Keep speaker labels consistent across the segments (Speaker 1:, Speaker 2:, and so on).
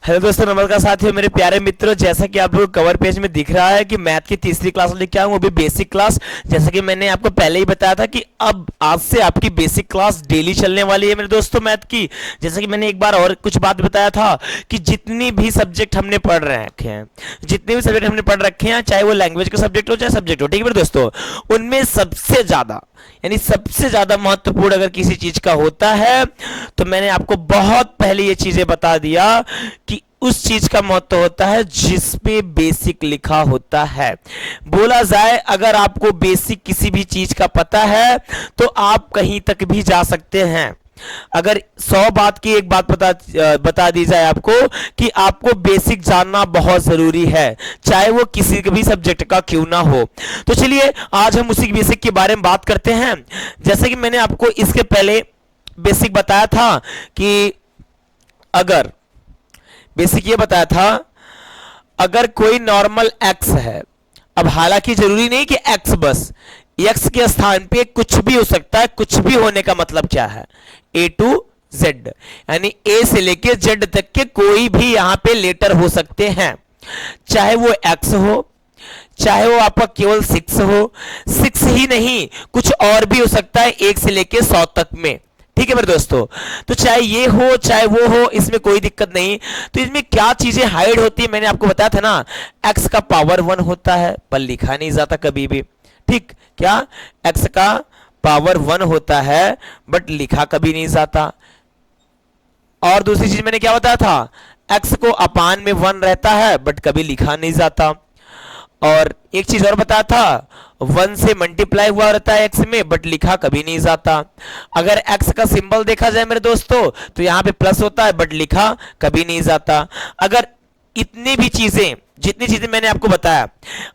Speaker 1: Hello दोस्तों, नमस्कार साथियों, मेरे प्यारे मित्रों। जैसा कि आप लोगों को कवर पेज में दिख रहा है कि मैथ की तीसरी क्लास लेके आऊँ, वो भी बेसिक क्लास। जैसा कि मैंने आपको पहले ही बताया था कि अब आज से आपकी बेसिक क्लास डेली चलने वाली है मेरे दोस्तों मैथ की। जैसा कि मैंने एक बार और कुछ बात बताया था कि जितनी भी सब्जेक्ट हमने पढ़ रखे हैं, जितने भी सब्जेक्ट हमने पढ़ रखे हैं, चाहे वो लैंग्वेज का सब्जेक्ट हो चाहे सब्जेक्ट हो, ठीक है मेरे दोस्तों, उनमें सबसे ज्यादा यानी सबसे ज्यादा महत्वपूर्ण अगर किसी चीज का होता है तो मैंने आपको बहुत पहले ये चीजें बता दिया कि उस चीज का महत्व होता है जिस पे बेसिक लिखा होता है। बोला जाए, अगर आपको बेसिक किसी भी चीज का पता है तो आप कहीं तक भी जा सकते हैं। अगर 100 बात की एक बात बता दी जाए आपको कि आपको बेसिक जानना बहुत जरूरी है, चाहे वो किसी भी सब्जेक्ट का क्यों ना हो। तो चलिए आज हम उसी बेसिक के बारे में बात करते हैं। जैसे कि मैंने आपको इसके पहले बेसिक बताया था कि अगर बेसिक ये बताया था, अगर कोई नॉर्मल एक्स है, अब हालांकि जरूरी नहीं कि एक्स, बस एक्स के स्थान पे कुछ भी हो सकता है। कुछ भी होने का मतलब क्या है? ए टू जेड, यानी ए से लेके जेड तक के कोई भी यहां पे लेटर हो सकते हैं, चाहे वो एक्स हो, चाहे वो आपका केवल 6 हो। 6 ही नहीं, कुछ और भी हो सकता है 1 से लेके 100 तक में, ठीक है मेरे दोस्तों। तो चाहे ये हो चाहे वो हो, इसमें कोई दिक्कत नहीं। तो इसमें क्या चीजें हाइड होती है, मैंने आपको बताया था ना, x का पावर 1 होता है पर लिखा नहीं जाता कभी भी, ठीक? क्या x का पावर 1 होता है बट लिखा कभी नहीं जाता। और दूसरी चीज मैंने क्या बताया था, x को अपान में 1 रहता है बट कभी लिखा नहीं जाता। और एक चीज और बताया था, 1 से मल्टीप्लाई हुआ रहता है x में बट लिखा कभी नहीं जाता। अगर x का सिंबल देखा जाए मेरे दोस्तों तो यहां पे प्लस होता है बट लिखा कभी नहीं जाता। अगर इतनी भी चीजें, जितनी चीजें मैंने आपको बताया,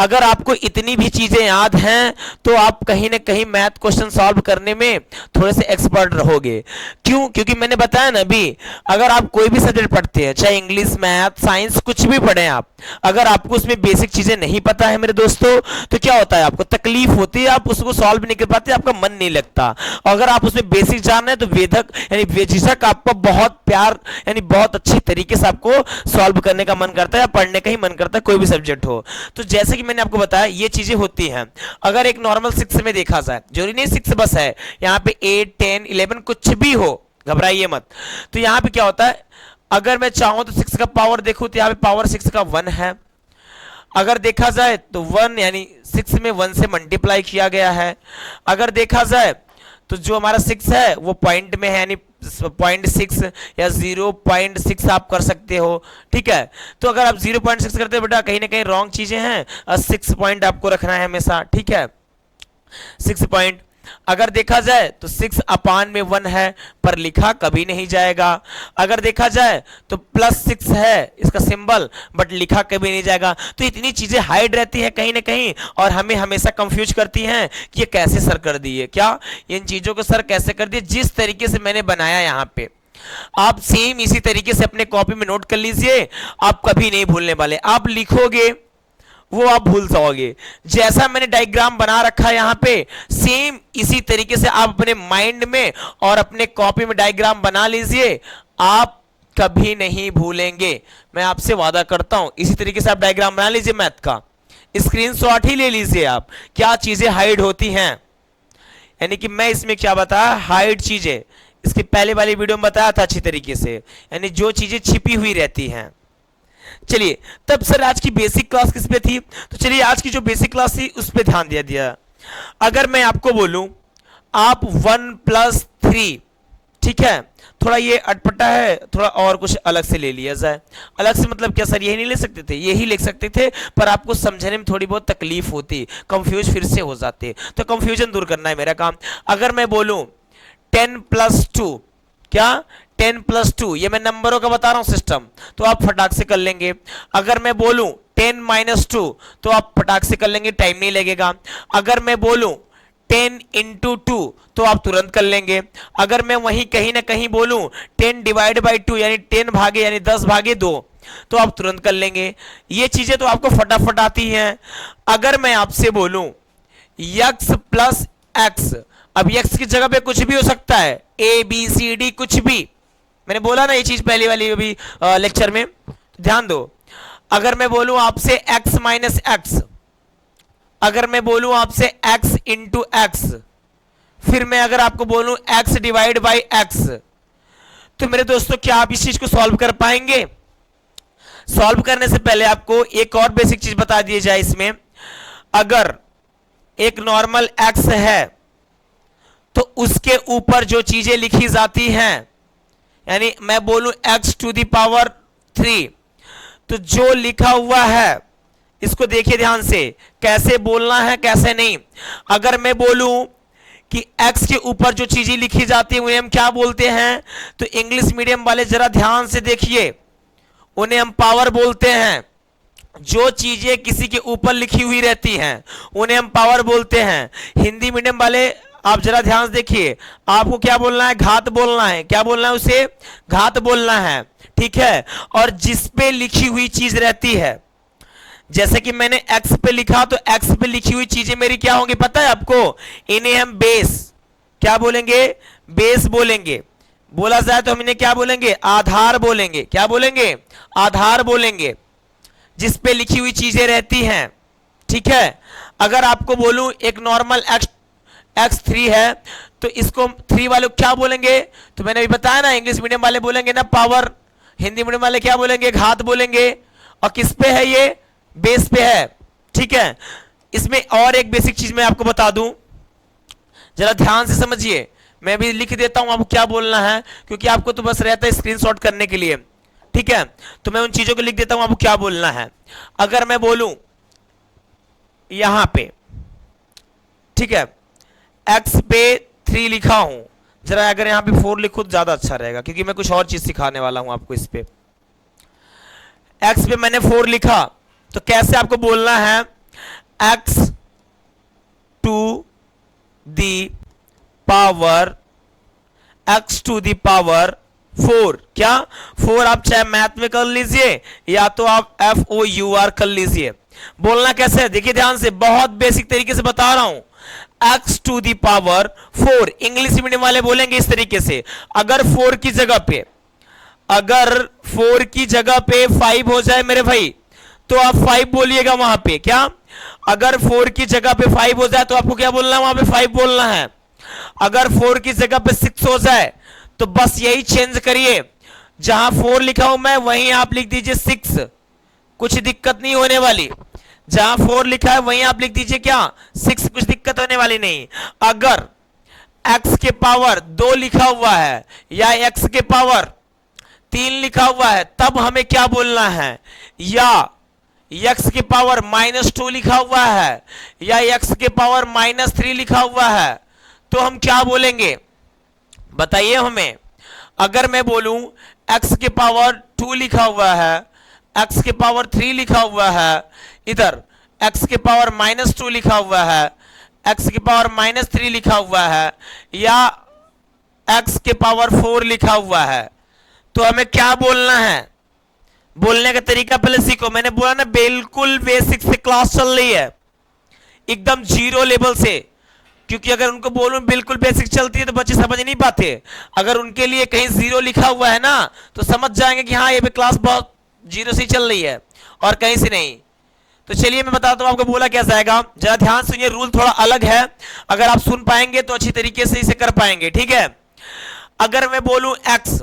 Speaker 1: अगर आपको इतनी भी चीजें याद हैं तो आप कहीं ना कहीं मैथ क्वेश्चन सॉल्व करने में थोड़े से एक्सपर्ट रहोगे। क्यों? क्योंकि मैंने बताया ना अभी, अगर आप कोई भी सब्जेक्ट पढ़ते हैं, चाहे इंग्लिश, मैथ, साइंस, कुछ भी पढ़ें आप, अगर आपको उसमें बेसिक चीजें नहीं पता है मेरे दोस्तों तो क्या होता है, आपको तकलीफ होती है, आप उसको सॉल्व नहीं कर पाते, आपका मन नहीं लगता। और अगर आप उसमें बेसिक जान रहे हैं तो वेदक यानी बेझिझक आपको बहुत प्यार यानी बहुत अच्छी तरीके से आपको सॉल्व करने का मन करता है या पढ़ने का ही मन करता है, कोई भी सब्जेक्ट हो। तो जैसे कि मैंने आपको बताया ये चीजें होती हैं। अगर एक नॉर्मल 6 में देखा जाए, जरूरी नहीं 6 बस है, यहां पे 8, 10, 11 कुछ भी हो, घबराइए मत। तो यहां पे क्या होता है, अगर मैं चाहूं तो 6 का पावर देखूं तो यहां पे पावर 6 का 1 है। अगर देखा जाए तो 1 यानी 6 में 1 से मल्टीप्लाई किया गया है। अगर देखा जाए तो जो हमारा 6 है वो पॉइंट में है, यानी 0.6 या 0.6 आप कर सकते हो, ठीक है। तो अगर आप 0.6 करते हो बेटा, कहीं ना कहीं रॉन्ग चीजें हैं, 6 पॉइंट आपको रखना है हमेशा, ठीक है, 6 पॉइंट। अगर देखा जाए तो 6 अपान में 1 है पर लिखा कभी नहीं जाएगा। अगर देखा जाए तो +6 है इसका सिंबल बट लिखा कभी नहीं जाएगा। तो इतनी चीजें हाइड रहती है कहीं ना कहीं और हमें हमेशा कंफ्यूज करती हैं कि ये कैसे सर कर दिए, क्या इन चीजों को सर कैसे कर दिए। जिस तरीके से मैंने बनाया यहाँ पे, आप सेम इसी तरीके से अपने कॉपी में नोट कर लीजिए, आप कभी नहीं भूलने वाले। आप लिखोगे वो आप भूल जाओगे। जैसा मैंने डायग्राम बना रखा है यहाँ पे, सेम इसी तरीके से आप अपने माइंड में और अपने कॉपी में डायग्राम बना लीजिए, आप कभी नहीं भूलेंगे, मैं आपसे वादा करता हूं। इसी तरीके से आप डायग्राम बना लीजिए मैथ का, स्क्रीनशॉट ही ले लीजिए आप, क्या चीजें हाइड होती हैं। यानी कि मैं इसमें क्या बताया, हाइड चीजें इसके पहले वाली वीडियो में बताया था अच्छी तरीके से, यानी जो चीजें छिपी हुई रहती हैं। चलिए, तब सर आज की बेसिक क्लास किस पे थी? तो चलिए आज की जो बेसिक क्लास थी उस पे ध्यान दिया। अगर मैं आपको बोलूं आप 1+3, ठीक है, थोड़ा ये अटपटा है, थोड़ा और कुछ अलग से ले लिया जाए। अलग से मतलब क्या सर, यही नहीं ले सकते थे? यही लिख सकते थे, पर आपको समझने में थोड़ी बहुत तकलीफ होती, कंफ्यूज फिर से हो जाते, तो कंफ्यूजन दूर करना है मेरा काम। अगर मैं बोलूं 10+2, क्या 10+2, ये मैं नंबरों का बता रहा हूं सिस्टम, तो आप फटाक से कर लेंगे। अगर मैं बोलूं 10-2 तो आप फटाक से कर लेंगे, टाइम नहीं लगेगा। अगर मैं बोलूं 10 × 2 तो आप तुरंत कर लेंगे। अगर मैं वहीं कहीं ना कहीं बोलूं 10/2 यानी 10 भागे यानी 10/2 तो आप तुरंत कर लेंगे। ये चीजें तो आपको फटाफट आती हैं। अगर मैं आपसे बोलूं x + x, अब x की जगह पे कुछ भी हो सकता है, A B C D कुछ भी, मैंने बोला ना ये चीज पहले वाली अभी लेक्चर में, ध्यान दो, अगर मैं बोलूं आपसे x माइनस एक्स, अगर मैं बोलूं आपसे x इंटू एक्स, फिर मैं अगर आपको बोलूं x डिवाइड बाई एक्स, तो मेरे दोस्तों क्या आप इस चीज को सॉल्व कर पाएंगे? सॉल्व करने से पहले आपको एक और बेसिक चीज बता दी जाए इसमें, अगर एक नॉर्मल x है तो उसके ऊपर जो चीजें लिखी जाती हैं, यानी मैं बोलूं x टू दी पावर 3, तो जो लिखा हुआ है इसको देखिए ध्यान से, कैसे बोलना है कैसे नहीं। अगर मैं बोलूं कि x के ऊपर जो चीजें लिखी जाती हैं उन्हें हम क्या बोलते हैं, तो इंग्लिश मीडियम वाले जरा ध्यान से देखिए, उन्हें हम पावर बोलते हैं। जो चीजें किसी के ऊपर लिखी हुई रहती हैं उन्हें हम पावर बोलते हैं। हिंदी मीडियम वाले आप जरा ध्यान से देखिए, आपको क्या बोलना है? घात बोलना है। क्या बोलना है? उसे घात बोलना है, ठीक है। और जिस पे लिखी हुई चीज रहती है, जैसे कि मैंने x पे लिखा, तो x पे लिखी हुई चीजें मेरी क्या होंगी पता है आपको? इन्हें हम बेस, क्या बोलेंगे? बेस बोलेंगे। बोला जाए तो हम इन्हें क्या बोलेंगे? आधार बोलेंगे। क्या बोलेंगे? आधार बोलेंगे, जिस पे लिखी हुई चीजें रहती हैं, ठीक है। अगर आपको बोलूं एक नॉर्मल x3 है, तो इसको 3 वाले क्या बोलेंगे? तो मैंने अभी बताया ना, इंग्लिश मीडियम वाले बोलेंगे ना पावर, हिंदी मीडियम वाले क्या बोलेंगे? घात बोलेंगे। और किस पे है ये? बेस पे है, ठीक है। इसमें और एक बेसिक चीज मैं आपको बता दूं, जरा ध्यान से समझिए, मैं भी लिख देता हूं आपको क्या बोलना है, क्योंकि आपको तो बस रहता है स्क्रीनशॉट करने के लिए, ठीक है। तो मैं उन चीजों को लिख देता हूं आपको क्या बोलना है। अगर मैं बोलूं यहां पे, ठीक है, x पे 3 लिखा हूं, जरा अगर यहां पे 4 लिखूं तो ज्यादा अच्छा रहेगा, क्योंकि मैं कुछ और चीज सिखाने वाला हूं आपको। इस पे x पे मैंने 4 लिखा, तो कैसे आपको बोलना है? x to the power, x to the power 4, क्या 4 आप चाहे मैथ में कर लीजिए या तो आप FOUR कर लीजिए। बोलना कैसे है? देखिए ध्यान से, बहुत बेसिक तरीके से बता रहा हूं। x to the power 4, English medium वाले बोलेंगे इस तरीके से। अगर 4 की जगह पे, अगर 4 की जगह पे 5 हो जाए मेरे भाई, तो आप 5 बोलिएगा वहां पे। क्या? अगर 4 की जगह पे 5 हो जाए तो आपको क्या बोलना है? वहां पे 5 बोलना है। अगर 4 की जगह पे 6 हो जाए तो बस यही चेंज करिए, जहां 4 लिखा हूं मैं वहीं आप लिख दीजिए 6, कुछ दिक्कत नहीं होने वाली। जहां 4 लिखा है वहीं आप लिख दीजिए क्या? 6, कुछ दिक्कत होने वाली नहीं। अगर x के पावर 2 लिखा हुआ है या x के पावर 3 लिखा हुआ है, तब हमें क्या बोलना है? या x के पावर -2 लिखा हुआ है या x के पावर -3 लिखा हुआ है, तो हम क्या बोलेंगे बताइए हमें। अगर मैं बोलूं x के पावर 2 लिखा हुआ है, x के पावर 3 लिखा हुआ है, इधर x के पावर -2 लिखा हुआ है, x के पावर -3 लिखा हुआ है, या x के पावर 4 लिखा हुआ है, तो हमें क्या बोलना है? बोलने का तरीका पहले सीखो। मैंने बोला ना, बिल्कुल बेसिक से क्लास चल रही है, एकदम जीरो लेवल से, क्योंकि अगर उनको बोलूं बिल्कुल बेसिक चलती है तो बच्चे समझ नहीं पाते। अगर उनके लिए कहीं 0 लिखा हुआ है ना, तो समझ जाएंगे कि हाँ ये भी क्लास बहुत जीरो से चल रही है और कहीं से नहीं। तो चलिए मैं बताता हूं आपको बोला क्या जाएगा, जरा ध्यान सुनिए। रूल थोड़ा अलग है, अगर आप सुन पाएंगे तो अच्छी तरीके से इसे कर पाएंगे, ठीक है। अगर मैं बोलूं x,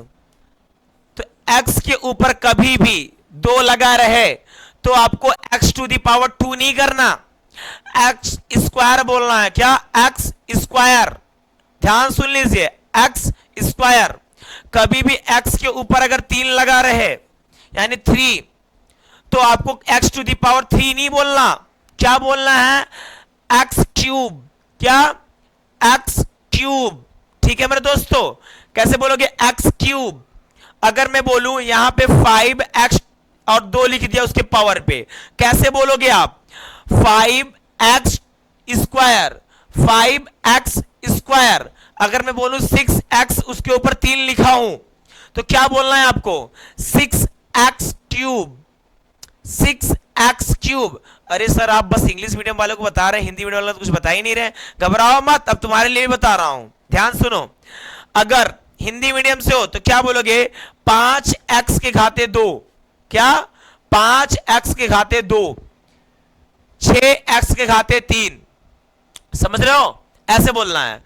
Speaker 1: तो x के ऊपर कभी भी 2 लगा रहे तो आपको x टू दी पावर 2 नहीं करना, x स्क्वायर बोलना है। क्या? x स्क्वायर, ध्यान सुन लीजिए, x स्क्वायर। कभी भी x के ऊपर अगर 3 लगा रहे यानी 3, तो आपको x टू दी पावर 3 नहीं बोलना। क्या बोलना है? x cube. क्या? x क्यूब, ठीक है मेरे दोस्तों। कैसे बोलोगे? x cube. अगर मैं बोलूं यहां पे 5x और 2 लिख दिया उसके पावर पे, कैसे बोलोगे आप? 5x square, 5x square. अगर मैं बोलूं 6x उसके ऊपर 3 लिखा हूं, तो क्या बोलना है आपको? 6x cube, 6x cube. अरे सर आप बस इंग्लिश मीडियम वालों को बता रहे हैं, हिंदी मीडियम वालों को कुछ बता ही नहीं रहे। घबराओ मत, अब तुम्हारे लिए बता रहा हूं, ध्यान सुनो। अगर हिंदी मीडियम से हो तो क्या बोलोगे? 5x के घाते 2। क्या 5x के घाते 2, 6x के घाते 3, समझ रहे हो, ऐसे बोलना है।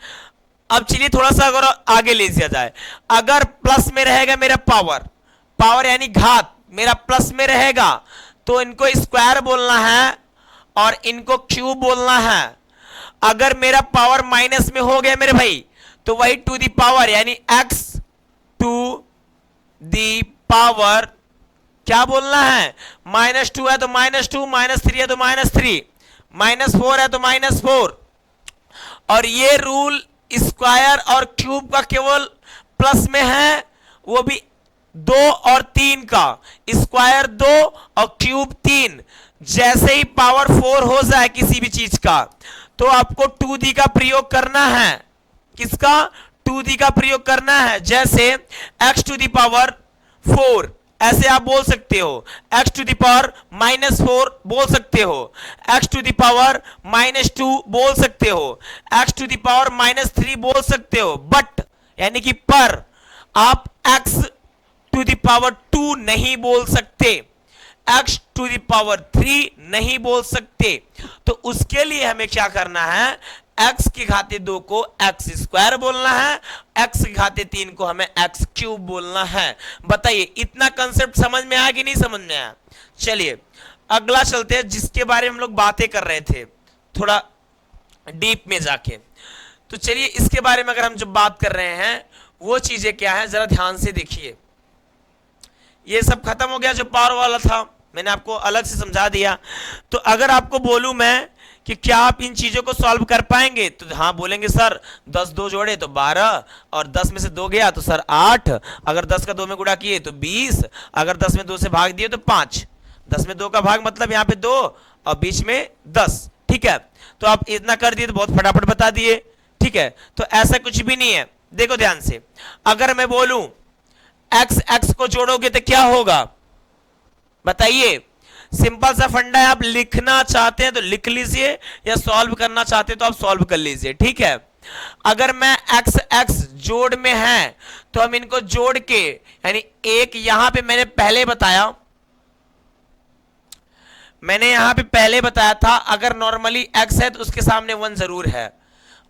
Speaker 1: अब चलिए थोड़ा सा अगर आगे ले लिया जाए, अगर प्लस में रहेगा मेरा पावर, पावर यानी घात मेरा प्लस में रहेगा तो इनको स्क्वायर बोलना है और इनको क्यूब बोलना है। अगर मेरा पावर माइनस में हो गया मेरे भाई तो वही टू दी पावर यानी x टू दी पावर क्या बोलना है, -2 है तो -2, -3 है तो -3, -4 है तो -4। और ये रूल स्क्वायर और क्यूब का केवल प्लस में है, वो भी 2 और 3 का, स्क्वायर 2 और क्यूब 3। जैसे ही पावर 4 हो जाए किसी भी चीज का तो आपको 2d का प्रयोग करना है। किसका, 2d का प्रयोग करना है। जैसे x टू दी पावर 4 ऐसे आप बोल सकते हो, x टू दी पावर -4 बोल सकते हो, x टू दी पावर -2 बोल सकते हो, x टू दी पावर -3 बोल सकते हो। बट यानी कि पर आप x टू दी पावर 2 नहीं बोल सकते, x टू दी पावर 3 नहीं बोल सकते। तो उसके लिए हमें क्या करना है, x के घाते 2 को x स्क्वायर बोलना है, x के घाते 3 को हमें x क्यूब बोलना है। बताइए इतना कंसेप्ट समझ में आया कि नहीं समझ में आया। चलिए अगला चलते हैं, जिसके बारे में हम लोग बातें कर रहे थे थोड़ा डीप में जाके। तो चलिए इसके बारे में अगर हम जब बात कर रहे हैं वो चीजें क्या है जरा ध्यान से देखिए। ये सब खत्म हो गया जो पावर वाला था, मैंने आपको अलग से समझा दिया। तो अगर आपको बोलूं मैं कि क्या आप इन चीजों को सॉल्व कर पाएंगे तो हाँ बोलेंगे सर 10 2 जोड़े तो 12 और 10 में से 2 गया तो सर 8, अगर 10 का 2 में गुणा किए तो 20, अगर 10 में 2 से भाग दिए तो 5, 10 में 2 का भाग मतलब यहाँ पे 2 और बीच में 10। ठीक है, तो आप इतना कर दिए तो बहुत फटाफट बता दिए। ठीक है, तो ऐसा कुछ भी नहीं है। देखो ध्यान से, अगर मैं बोलूं x x को जोड़ोगे तो क्या होगा बताइए। सिंपल सा फंडा है, आप लिखना चाहते हैं तो लिख लीजिए या सॉल्व करना चाहते हैं तो आप सॉल्व कर लीजिए। ठीक है, अगर मैं x x जोड़ में है तो हम इनको जोड़ के यानी एक यहां पे मैंने पहले बताया था अगर नॉर्मली x है तो उसके सामने 1 जरूर है,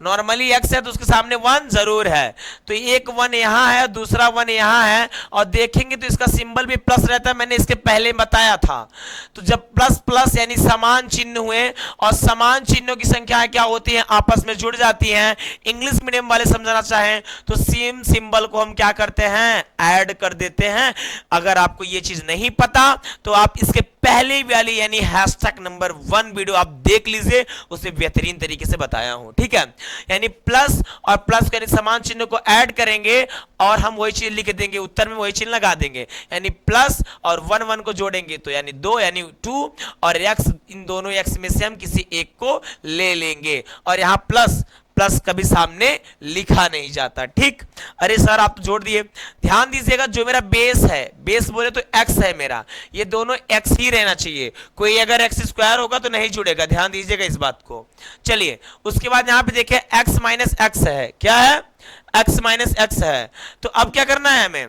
Speaker 1: नॉर्मली x है तो उसके सामने 1 जरूर है। तो एक 1 यहां है दूसरा 1 यहां है और देखेंगे तो इसका सिंबल भी प्लस रहता है, मैंने इसके पहले बताया था। तो जब प्लस प्लस यानी समान चिन्ह हुए और समान चिन्हों की संख्याएं क्या होती हैं आपस में जुड़ जाती हैं। इंग्लिश मीडियम वाले समझना चाहें तो सेम सिंबल को हम क्या करते हैं ऐड कर देते हैं। अगर आपको ये चीज नहीं पता तो आप इसके पहले वाली यानी #नंबर 1 वीडियो आप देख लीजिए, उसे बेहतरीन तरीके से बताया हूं। ठीक है, यानी प्लस और प्लस के समान चिन्ह को ऐड करेंगे और हम वही चीज लिख देंगे, उत्तर में वही चिन्ह लगा देंगे, यानी प्लस और 1 1 को जोड़ेंगे तो यानी 2 यानी 2 और x, इन दोनों x में से हम किसी एक को ले लेंगे और यहां प्लस प्लस कभी सामने लिखा नहीं जाता। ठीक, अरे सर आप तो जोड़ दिए। ध्यान दीजिएगा जो मेरा बेस है, बेस बोले तो x है मेरा, ये दोनों x ही रहना चाहिए, कोई अगर x स्क्वायर होगा तो नहीं जुड़ेगा, ध्यान दीजिएगा इस बात को। चलिए उसके बाद यहां पे देखिए x माइनस x है, क्या है x माइनस x है। तो अब क्या करना है हमें,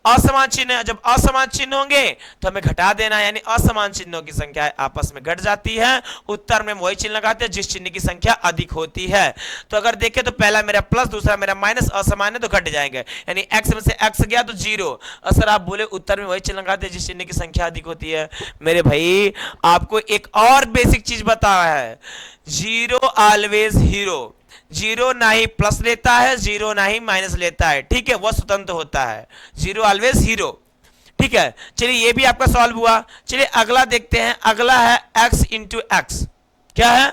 Speaker 1: असमान चिन्ह, जब असमान चिन्ह होंगे तो हमें घटा देना है, यानी असमान चिन्हों की संख्या आपस में घट जाती है, उत्तर में वही चिन्ह लगाते हैं जिस चिन्ह की संख्या अधिक होती है। तो अगर देखें तो पहला मेरा प्लस दूसरा मेरा माइनस असमान है तो घट जाएंगे, यानी x में से x गया तो 0। और सर आप बोले उत्तर में वही चिन्ह लगाते हैं जिस चिन्ह की संख्या अधिक होती है। मेरे भाई आपको एक और बेसिक चीज बता है, 0 ऑलवेज हीरो, 0 ना ही प्लस लेता है 0 ना ही माइनस लेता है। ठीक है, वह स्वतंत्र होता है, 0 ऑलवेज हीरो। ठीक है, चलिए ये भी आपका सॉल्व हुआ। चलिए अगला देखते हैं, अगला है x इंटू एक्स। क्या है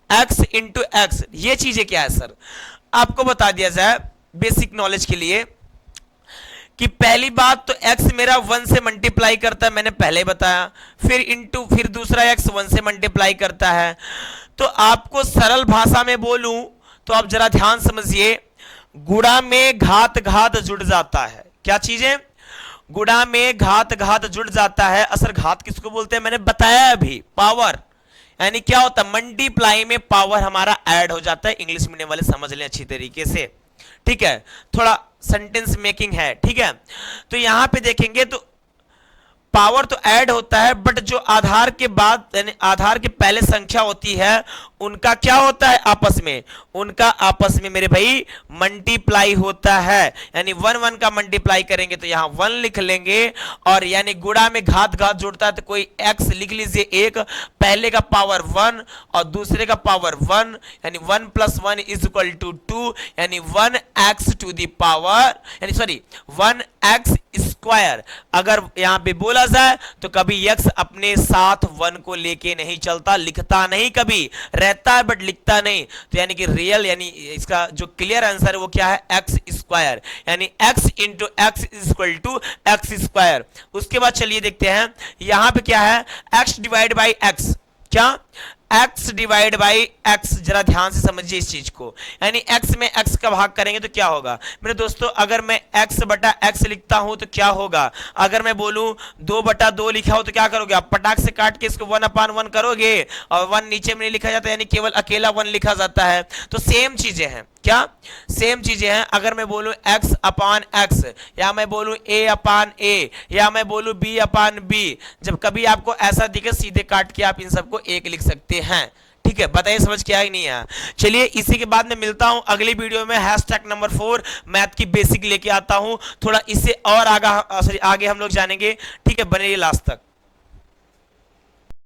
Speaker 1: x इंटू एक्स, ये चीजें क्या है सर आपको बता दिया जाए बेसिक नॉलेज के लिए कि पहली बात तो x मेरा 1 से मल्टीप्लाई करता है, मैंने पहले बताया, फिर इंटू फिर दूसरा x 1 से मल्टीप्लाई करता है। तो आपको सरल भाषा में बोलूं तो आप जरा ध्यान समझिए, गुणा में घात घात जुड़ जाता है। क्या चीजें, गुणा में घात घात जुड़ जाता है। असर घात किसको बोलते हैं मैंने बताया अभी, पावर, यानी क्या होता है मल्टीप्लाई में पावर हमारा ऐड हो जाता है। इंग्लिश मीडियम वाले समझ लें अच्छी तरीके से। ठीक है, थोड़ा सेंटेंस मेकिंग है। ठीक है, तो यहां पे देखेंगे तो पावर तो ऐड होता है, बट जो आधार के बाद यानी आधार के पहले संख्या होती है उनका क्या होता है आपस में, उनका आपस में मेरे भाई मल्टीप्लाई होता है। यानी 1 1 का मल्टीप्लाई करेंगे तो यहां 1 लिख लेंगे, और यानी गुणा में घात घात जुड़ता है तो कोई x लिख लीजिए, एक पहले का पावर 1 और दूसरे का पावर 1, यानी 1 + 1 = 2, यानी 1x टू द पावर यानी सॉरी 1x स्क्वायर। अगर यहां पे बोला जाए तो कभी x अपने साथ 1 को लेके नहीं चलता, लिखता नहीं, कभी रहता है बट लिखता नहीं। तो यानी कि रियल यानी इसका जो क्लियर आंसर है वो क्या है, x स्क्वायर, यानी x into x equal to x square. उसके बाद चलिए देखते हैं यहां पे क्या है, x डिवाइड बाई x, क्या x डिवाइड बाई x, जरा ध्यान से समझिए इस चीज को। यानी x में x का भाग करेंगे तो क्या होगा मेरे दोस्तों, अगर मैं x बटा x लिखता हूं तो क्या होगा, अगर मैं बोलूं 2 बटा 2 लिखा हो तो क्या करोगे आप, पटाख से काट के इसको 1/1 करोगे, और 1 नीचे में नहीं लिखा जाता, यानी केवल अकेला 1 लिखा जाता है। तो सेम चीजें हैं, क्या सेम चीजें हैं। अगर मैं बोलूं x/x, या मैं बोलूं a/a, या मैं बोलूं b/b, जब कभी आपको ऐसा दिखे सीधे काट के आप इन सबको एक लिख सकते हैं। ठीक है, बताइए समझ के आया कि नहीं आया। चलिए इसी के बाद मैं मिलता हूं अगली वीडियो में, हैशटैग नंबर 4 मैथ की बेसिक लेके आता हूं, थोड़ा इससे और आगे हम लोग जानेंगे। ठीक है, बने रहिए लास्ट तक।